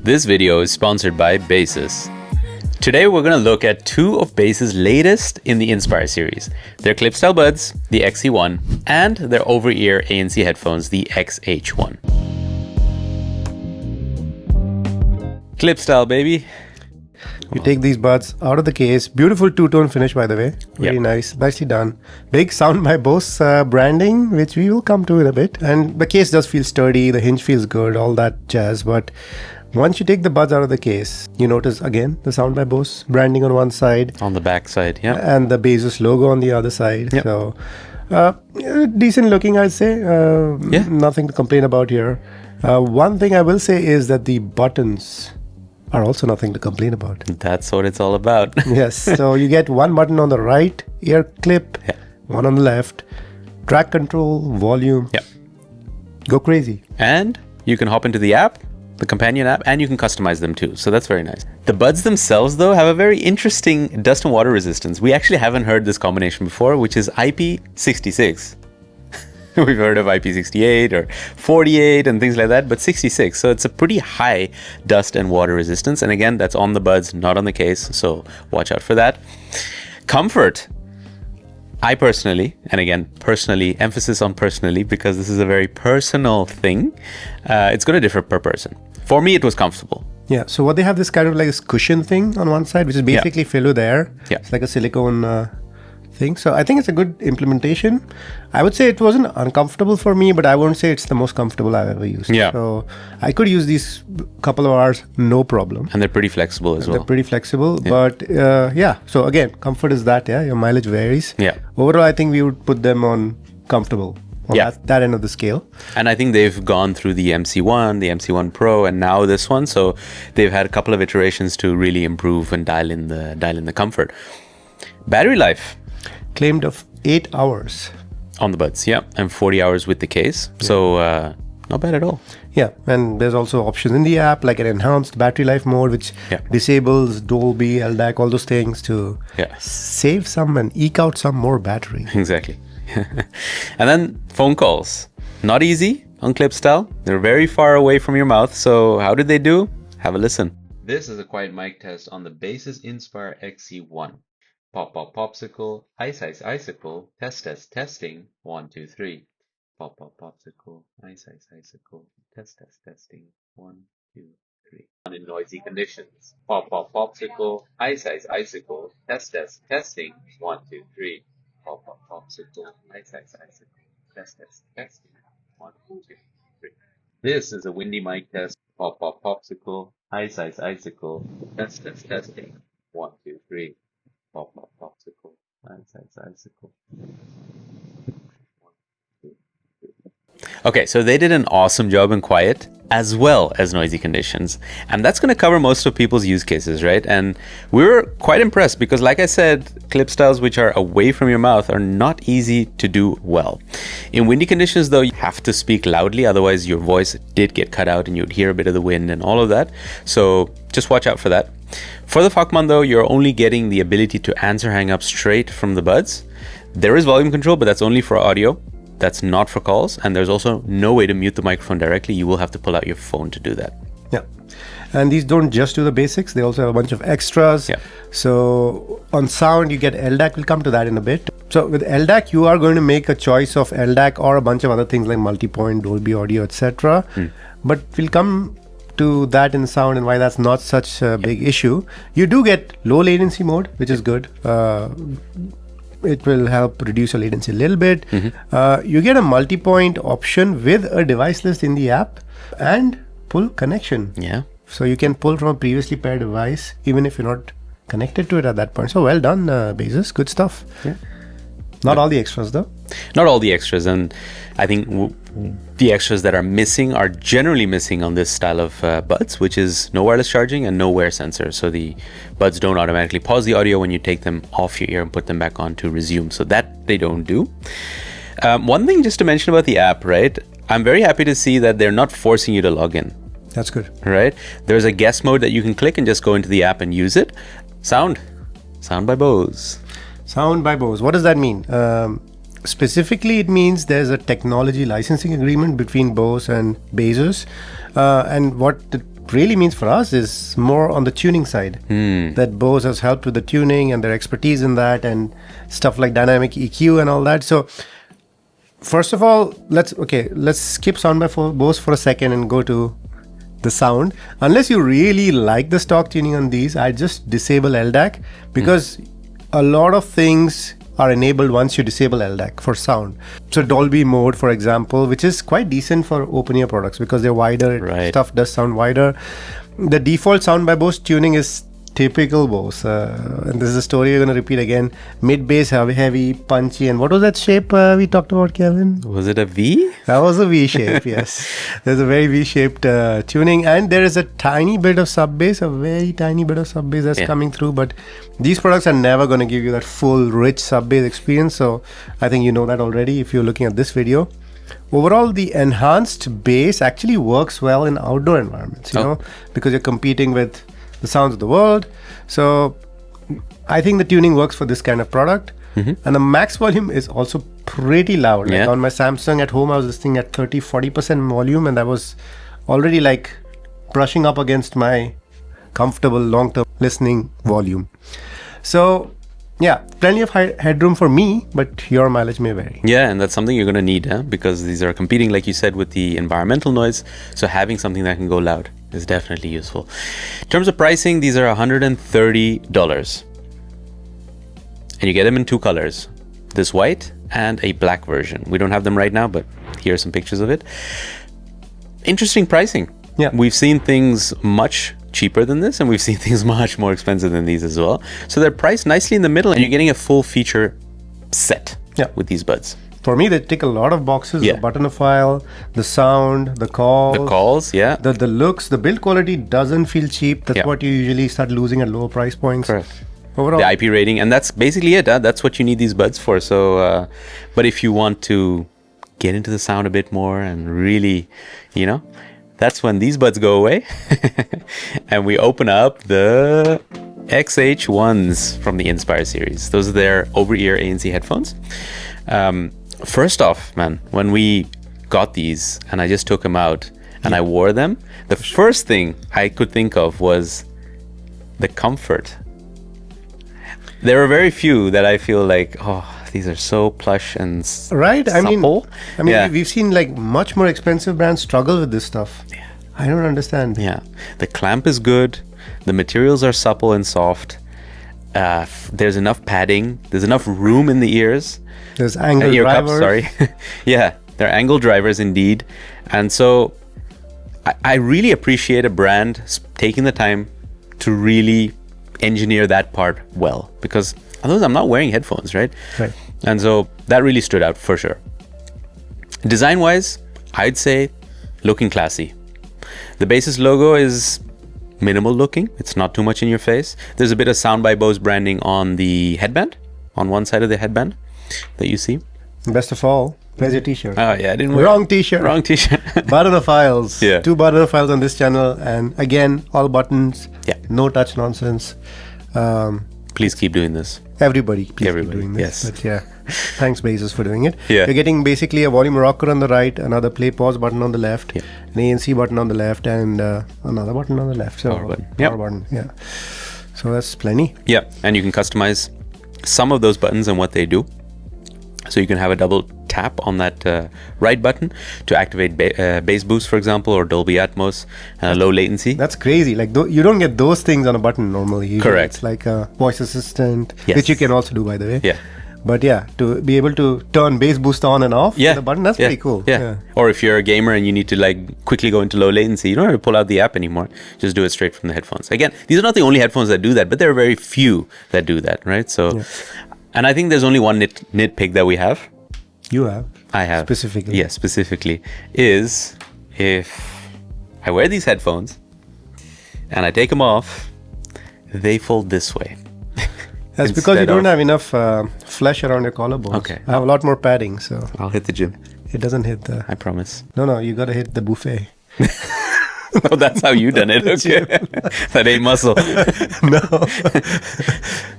This video is sponsored by Baseus. Today we're going to look at two of Baseus' latest in the Inspire series. Their clip style buds, the XC1, and their over-ear ANC headphones, the XH1. Clip style, baby. You take these buds out of the case. Beautiful two-tone finish, by the way. Very nice. Nicely done. Big sound by Bose branding, which we will come to in a bit. And the case does feel sturdy. The hinge feels good, all that jazz. But once you take the buds out of the case, you notice, again, the sound by Bose branding on one side. On the back side, yeah. And the Baseus logo on the other side. Yep. So, decent looking, I'd say. Nothing to complain about here. One thing I will say is that the buttons are also nothing to complain about. That's what it's all about. Yes, so you get one button on the right ear clip, one on the left, track control, volume. Yep. Go crazy. And you can hop into the app, the companion app, and you can customize them too. So that's very nice. The buds themselves, though, have a very interesting dust and water resistance. We actually haven't heard this combination before, which is IP66. We've heard of IP68 or 48 and things like that, but 66. So it's a pretty high dust and water resistance. And again, that's on the buds, not on the case. So watch out for that. Comfort. I personally, and again, personally, emphasis on personally, because this is a very personal thing. It's going to differ per person. For me, it was comfortable. Yeah, so what they have this kind of like this cushion thing on one side, which is basically filled with air. Yeah. It's like a silicone thing. So I think it's a good implementation. I would say it wasn't uncomfortable for me, but I won't say it's the most comfortable I've ever used. Yeah. So I could use these couple of hours, no problem. And they're pretty flexible as well. They're pretty flexible, but so again, comfort is that, your mileage varies. Yeah. Overall, I think we would put them on comfortable on that end of the scale. And I think they've gone through the MC1, the MC1 Pro, and now this one. So they've had a couple of iterations to really improve and dial in the comfort. Battery life. Claimed of 8 hours. On the buds, yeah. And 40 hours with the case. Yeah. So not bad at all. Yeah, and there's also options in the app like an enhanced battery life mode, which disables Dolby, LDAC, all those things to save some and eke out some more battery. Exactly. And then phone calls. Not easy on clip style. They're very far away from your mouth. So how did they do? Have a listen. This is a quiet mic test on the Baseus Inspire XC1. Pop, pop, popsicle, ice, ice, icicle, test, test, testing, 1, 2, 3. Pop, pop, popsicle, ice, ice, icicle, test, test, testing, 1, 2, 3. In noisy conditions. Pop, pop, popsicle, ice, ice, icicle, test, test, testing, 1, 2, 3. Pop, pop, popsicle, ice, ice, icicle, test, test, testing, 1, 2, 3. This is a windy mic test. Pop, pop, popsicle, ice, ice, icicle, test, test, testing, 1, 2, 3. Pop, pop, popsicle, ice, ice, icicle. Okay, so they did an awesome job in quiet as well as noisy conditions. And that's going to cover most of people's use cases, right? And we were quite impressed because, like I said, clip styles which are away from your mouth are not easy to do well. In windy conditions, though, you have to speak loudly. Otherwise, your voice did get cut out and you'd hear a bit of the wind and all of that. So just watch out for that. For the Fakman, though, you're only getting the ability to answer hang up straight from the buds. There is volume control, but that's only for audio. That's not for calls. And there's also no way to mute the microphone directly. You will have to pull out your phone to do that. Yeah. And these don't just do the basics. They also have a bunch of extras. Yeah. So on sound, you get LDAC. We'll come to that in a bit. So with LDAC, you are going to make a choice of LDAC or a bunch of other things like multi-point, Dolby audio, etc. But we'll come to that in sound and why that's not such a big issue. You do get low latency mode, which is good. It will help reduce your latency a little bit. You get a multi-point option with a device list in the app and pull connection. Yeah. So you can pull from a previously paired device even if you're not connected to it at that point. So well done, Baseus. Good stuff. Yeah. Not all the extras though. Not all the extras. And I think the extras that are missing are generally missing on this style of buds, which is no wireless charging and no wear sensor. So the buds don't automatically pause the audio when you take them off your ear and put them back on to resume. So that they don't do. One thing just to mention about the app, right? I'm very happy to see that they're not forcing you to log in. That's good. Right? There's a guest mode that you can click and just go into the app and use it. Sound by Bose. Sound by Bose. What does that mean? Specifically, it means there's a technology licensing agreement between Bose and Baseus. And what the really means for us is more on the tuning side. That Bose has helped with the tuning and their expertise in that and stuff like dynamic EQ and all that. So first of all, let's skip sound by Bose for a second and go to the sound. Unless you really like the stock tuning on these, I just disable LDAC because a lot of things are enabled once you disable LDAC for sound. So Dolby mode, for example, which is quite decent for open ear products because they're wider, stuff does sound wider. The default sound by Bose tuning is typical Bose. And this is a story we're going to repeat again. Mid bass, heavy, punchy. And what was that shape we talked about, Kevin? Was it a V? That was a V shape, yes. There's a very V-shaped tuning. And there is a tiny bit of sub bass, a very tiny bit of sub bass that's coming through. But these products are never going to give you that full, rich sub bass experience. So I think you know that already if you're looking at this video. Overall, the enhanced bass actually works well in outdoor environments, you know, because you're competing with the sounds of the world. So I think the tuning works for this kind of product. And the max volume is also pretty loud. Like on my Samsung at home, I was listening at 30-40% volume, and I was already like brushing up against my comfortable long-term listening volume. So yeah, plenty of headroom for me, but your mileage may vary. Yeah, and that's something you're going to need, because these are competing, like you said, with the environmental noise. So having something that can go loud is definitely useful. In terms of pricing, these are $130. And you get them in two colors, this white and a black version. We don't have them right now, but here are some pictures of it. Interesting pricing. Yeah. We've seen things much cheaper than this, and we've seen things much more expensive than these as well. So they're priced nicely in the middle, and you're getting a full feature set with these buds. For me, they tick a lot of boxes. The buttonophile, the sound, the calls. The calls, The looks, the build quality doesn't feel cheap. That's what you usually start losing at lower price points. Correct. Overall. The IP rating, and that's basically it. That's what you need these buds for. So, but if you want to get into the sound a bit more and really, that's when these buds go away. And we open up the XH1s from the Inspire series. Those are their over-ear ANC headphones. First off, man, when we got these and I just took them out and I wore them, the first thing I could think of was the comfort. There are very few that I feel like, these are so plush and supple. I mean, we've seen like much more expensive brands struggle with this stuff. Yeah. I don't understand. Yeah. The clamp is good. The materials are supple and soft. There's enough padding. There's enough room in the ears. There's angle drivers. Sorry. Yeah, they're angle drivers indeed. And so I really appreciate a brand taking the time to really engineer that part well, because otherwise I'm not wearing headphones, right? And so that really stood out for sure. Design wise, I'd say looking classy. The Baseus logo is minimal looking. It's not too much in your face. There's a bit of Sound by Bose branding on the headband, on one side of the headband that you see. Best of all, where's your t-shirt? Oh yeah, I didn't wear Wrong t-shirt. Wrong t-shirt. Buttonophiles. Yeah. 2 buttonophiles on this channel, and again, all buttons. Yeah. No touch nonsense. Please keep doing this. Everybody, keep doing this. Yes. But yeah, thanks Baseus for doing it. Yeah. You're getting basically a volume rocker on the right, another play pause button on the left, an ANC button on the left, and another button on the left. So power button. Power button. Yeah. So that's plenty. Yeah, and you can customize some of those buttons and what they do. So you can have a double tap on that right button to activate bass boost, for example, or Dolby Atmos and low latency. That's crazy. Like you don't get those things on a button normally. Usually correct. It's like a voice assistant, which you can also do, by the way. Yeah. But yeah, to be able to turn bass boost on and off with the button, that's pretty cool. Yeah. Or if you're a gamer and you need to like quickly go into low latency, you don't have to pull out the app anymore. Just do it straight from the headphones. Again, these are not the only headphones that do that, but there are very few that do that, right? So, and I think there's only one nitpick that we have. You have? I have. Specifically? Yes, specifically. Is if I wear these headphones and I take them off, they fold this way. That's because you don't have enough flesh around your collarbones. Okay. I have a lot more padding, so... I'll hit the gym. It doesn't hit the... I promise. No, you gotta hit the buffet. Oh, that's how you done it. Okay. That ain't muscle. No.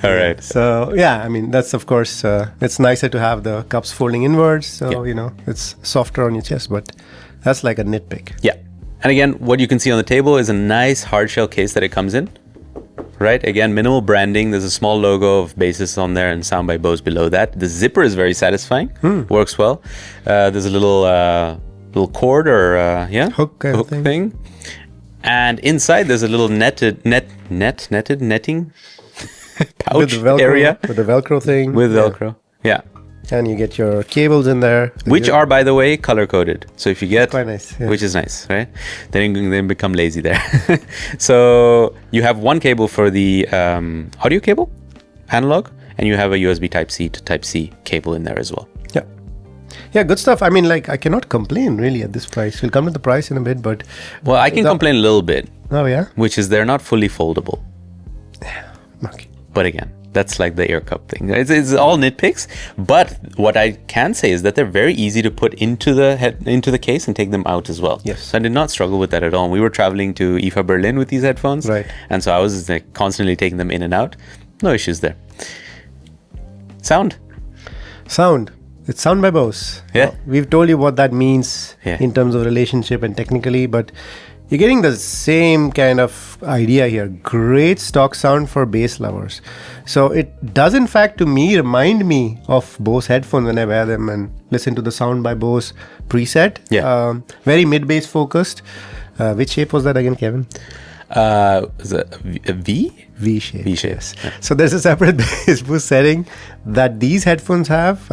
All right. So, yeah, I mean, that's of course, it's nicer to have the cups folding inwards. So, it's softer on your chest, but that's like a nitpick. Yeah. And again, what you can see on the table is a nice hard shell case that it comes in. Right, again, minimal branding. There's a small logo of Baseus on there and Sound by Bose below that. The zipper is very satisfying, works well. There's a little cord or hook thing. And inside there's a little netted netting pouch with the Velcro, area. With the Velcro thing. With Velcro, yeah. And you get your cables in there. Which are, by the way, color-coded. So if you get... Quite nice. Yeah. Which is nice, right? Then you become lazy there. So you have one cable for the audio cable, analog, and you have a USB Type-C to Type-C cable in there as well. Yeah. Yeah, good stuff. I mean, like, I cannot complain really at this price. We'll come to the price in a bit, but... Well, I can complain a little bit. Oh, yeah? Which is they're not fully foldable. Okay. But again, that's like the ear cup thing. It's all nitpicks. But what I can say is that they're very easy to put into the case and take them out as well. Yes. So I did not struggle with that at all. We were traveling to IFA Berlin with these headphones. Right. And so I was constantly taking them in and out. No issues there. Sound. It's Sound by Bose. Yeah. Well, we've told you what that means in terms of relationship and technically, but you're getting the same kind of idea here. Great stock sound for bass lovers. So it does, in fact, to me, remind me of Bose headphones when I wear them and listen to the Sound by Bose preset. Yeah. Very mid-bass focused. Which shape was that again, Kevin? Is it a V? V shape. V shape. Yes. Yeah. So there's a separate bass boost setting that these headphones have,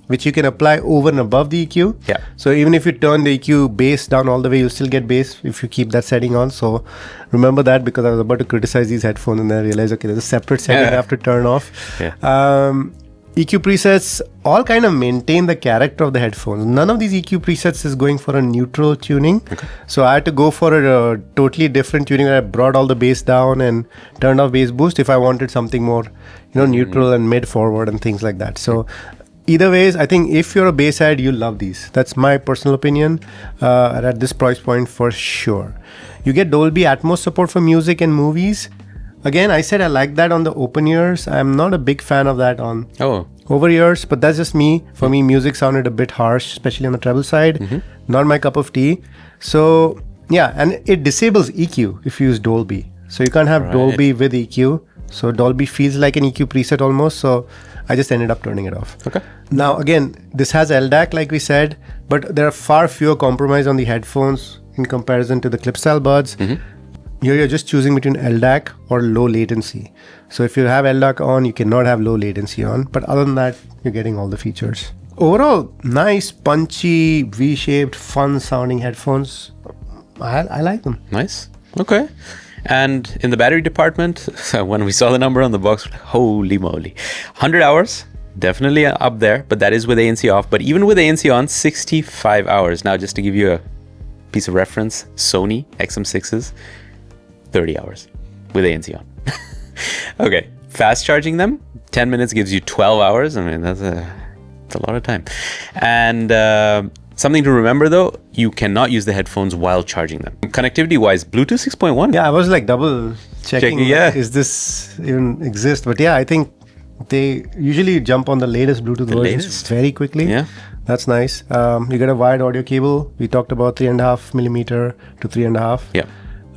which you can apply over and above the EQ. Yeah. So even if you turn the EQ bass down all the way, you'll still get bass if you keep that setting on. So remember that, because I was about to criticize these headphones and then I realized, okay, there's a separate setting I have to turn off. Yeah. EQ presets all kind of maintain the character of the headphones. None of these EQ presets is going for a neutral tuning. Okay. So I had to go for a totally different tuning. I brought all the bass down and turned off bass boost if I wanted something more, neutral and mid forward and things like that. So either ways, I think if you're a bass head, you'll love these. That's my personal opinion. At this price point for sure. You get Dolby Atmos support for music and movies. Again, I said I like that on the open ears. I'm not a big fan of that on over ears, but that's just me. For me, music sounded a bit harsh, especially on the treble side. Not my cup of tea. So yeah, and it disables EQ if you use Dolby. So you can't have Dolby with EQ. So Dolby feels like an EQ preset almost. So I just ended up turning it off. Okay. Now again, this has LDAC like we said, but there are far fewer compromise on the headphones in comparison to the clip style buds. Here you're just choosing between LDAC or low latency. So if you have LDAC on, you cannot have low latency on. But other than that, you're getting all the features. Overall, nice, punchy, V-shaped, fun sounding headphones. I like them. Nice. Okay. And in the battery department, when we saw the number on the box, we're like, holy moly. 100 hours, definitely up there, but that is with ANC off. But even with ANC on, 65 hours. Now, just to give you a piece of reference, Sony XM6s, 30 hours with ANC on. Okay, fast charging them, 10 minutes gives you 12 hours. I mean, that's a lot of time. And something to remember though, you cannot use the headphones while charging them. Connectivity wise, Bluetooth 6.1. Yeah, I was like double checking. Is this even exist? But yeah, I think they usually jump on the latest Bluetooth versions very quickly. Yeah. That's nice. You get a wired audio cable. We talked about 3.5 millimeter to 3.5. Yeah.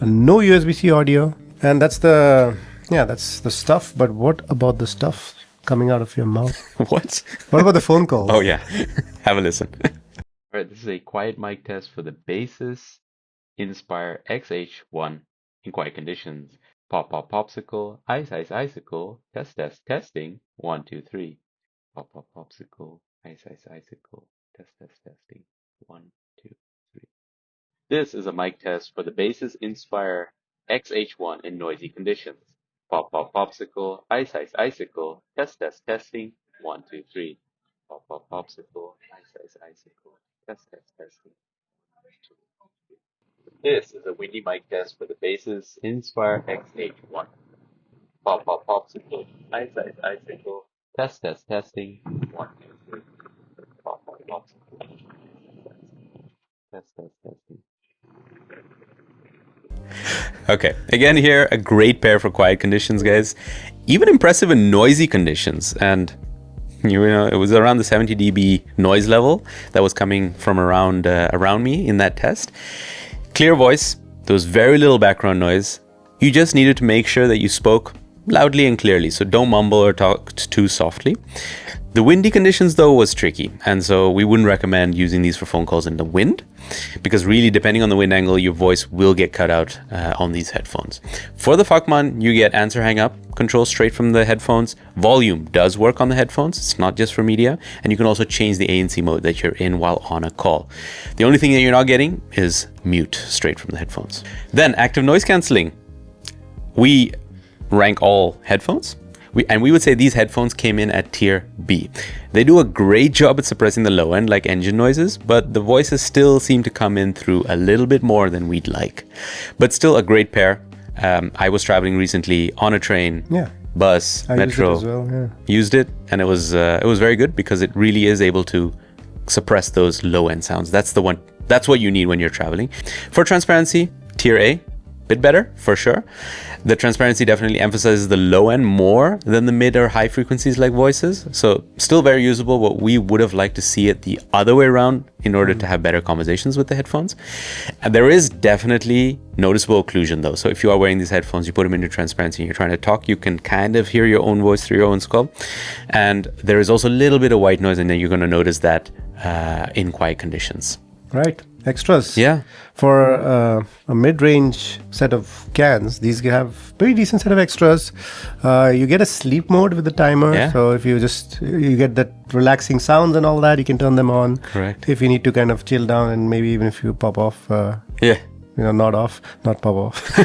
No USB-C audio, and that's the stuff. But what about the stuff coming out of your mouth? What about the phone call? Oh yeah, have a listen. All right, this is a quiet mic test for the Baseus Inspire XH1 in quiet conditions. Pop pop popsicle, ice ice icicle, test test testing. 1 2 3. Pop pop popsicle, ice ice icicle, test test testing. 1 2 3. This is a mic test for the Baseus Inspire XH1 in noisy conditions. Pop pop popsicle, ice ice icicle, test test testing. 1 2 3. Pop pop popsicle, ice ice icicle, test test testing. 1 2 3. This is a windy mic test for the Baseus Inspire XH1. Pop pop popsicle, ice ice icicle, test test testing. 1 2 3. Pop pop popsicle, test test testing. Okay, again here, a great pair for quiet conditions, guys. Even impressive in noisy conditions. And it was around the 70 dB noise level that was coming from around me in that test. Clear voice, there was very little background noise. You just needed to make sure that you spoke loudly and clearly, so don't mumble or talk too softly. The windy conditions though was tricky, and so we wouldn't recommend using these for phone calls in the wind, because really depending on the wind angle, your voice will get cut out on these headphones. For the Fuckman, you get answer hang up control straight from the headphones. Volume does work on the headphones, it's not just for media, and you can also change the ANC mode that you're in while on a call. The only thing that you're not getting is mute straight from the headphones. Then active noise cancelling. We rank all headphones. We would say these headphones came in at tier B. They do a great job at suppressing the low end like engine noises, but the voices still seem to come in through a little bit more than we'd like. But still a great pair. I was traveling recently on a train, bus, metro, used it as well, used it, and it was very good because it really is able to suppress those low end sounds. That's what you need when you're traveling. For transparency, tier A. Bit better for sure. The transparency definitely emphasizes the low end more than the mid or high frequencies like voices. So still very usable, but we would have liked to see it the other way around in order to have better conversations with the headphones. And there is definitely noticeable occlusion though. So if you are wearing these headphones, you put them into transparency and you're trying to talk, you can kind of hear your own voice through your own skull. And there is also a little bit of white noise, and then you're going to notice that in quiet conditions. Right. Extras. Yeah. For a mid-range set of cans, these have pretty decent set of extras. You get a sleep mode with the timer. Yeah. So if you get that relaxing sounds and all that, you can turn them on. Correct. If you need to kind of chill down, and maybe even if you pop off. Not pop off.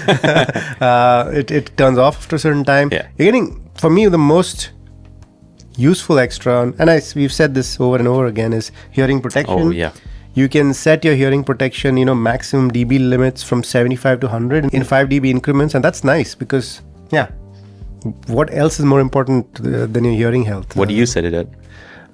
It turns off after a certain time. Yeah. You're getting, for me, the most useful extra, and we've said this over and over again, is hearing protection. Oh, yeah. You can set your hearing protection, maximum dB limits from 75 to 100 in 5 dB increments. And that's nice because, what else is more important than your hearing health? What do you set it at?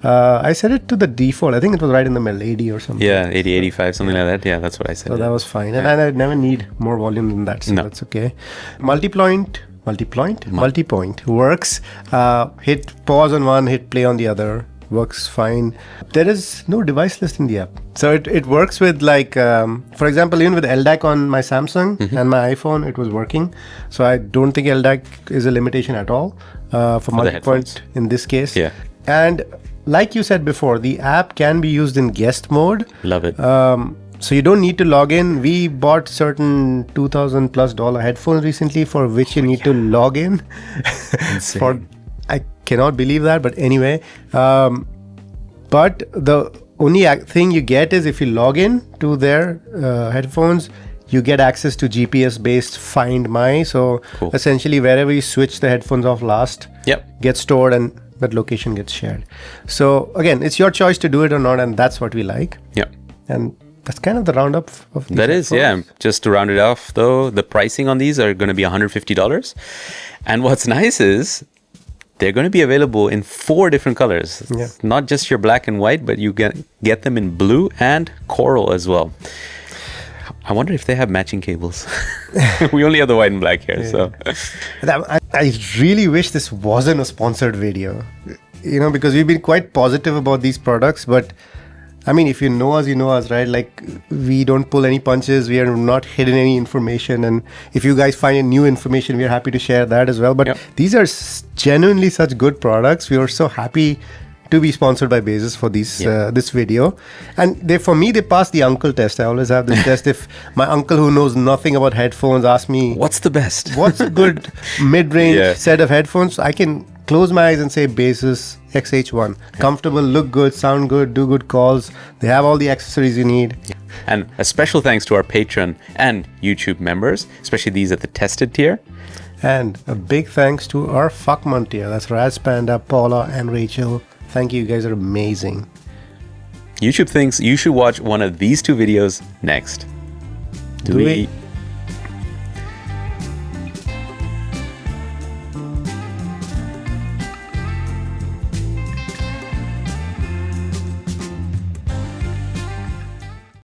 I set it to the default. I think it was right in the middle, 80 or something. Yeah, 80, 85, something like that. Yeah, that's what I said. So that was fine. And I never need more volume than that. So that's okay. Multipoint works. Hit pause on one, hit play on the other. Works fine. There is no device list in the app. So it works with for example, even with LDAC on my Samsung and my iPhone, it was working. So I don't think LDAC is a limitation at all for multipoint in this case. Yeah. And like you said before, the app can be used in guest mode. Love it. So you don't need to log in. We bought certain $2,000+ headphones recently for which you need to log in. I cannot believe that, but anyway. But the only thing you get is if you log in to their headphones, you get access to GPS-based Find My. So essentially, wherever you switch the headphones off last, gets stored and that location gets shared. So again, it's your choice to do it or not, and that's what we like. Yeah. And that's kind of the roundup of these that is, headphones. Just to round it off, though, the pricing on these are going to be $150. And what's nice is they're going to be available in 4 different colors. Yeah. Not just your black and white, but you get them in blue and coral as well. I wonder if they have matching cables. We only have the white and black here, so. I really wish this wasn't a sponsored video, because we've been quite positive about these products, but I mean, if you know us, right? Like, we don't pull any punches. We are not hidden any information. And if you guys find any new information, we're happy to share that as well. But these are genuinely such good products. We are so happy to be sponsored by Baseus for this video. And for me, they pass the uncle test. I always have this test. If my uncle who knows nothing about headphones asks me, what's the best? What's a good mid-range set of headphones? I can close my eyes and say Baseus XH1. Comfortable, look good, sound good, do good calls. They have all the accessories you need. And a special thanks to our Patreon and YouTube members, especially these at the tested tier. And a big thanks to our Fuckman tier. That's Raz Panda, Paula, and Rachel. Thank you. You guys are amazing. YouTube thinks you should watch one of these 2 videos next. Do we?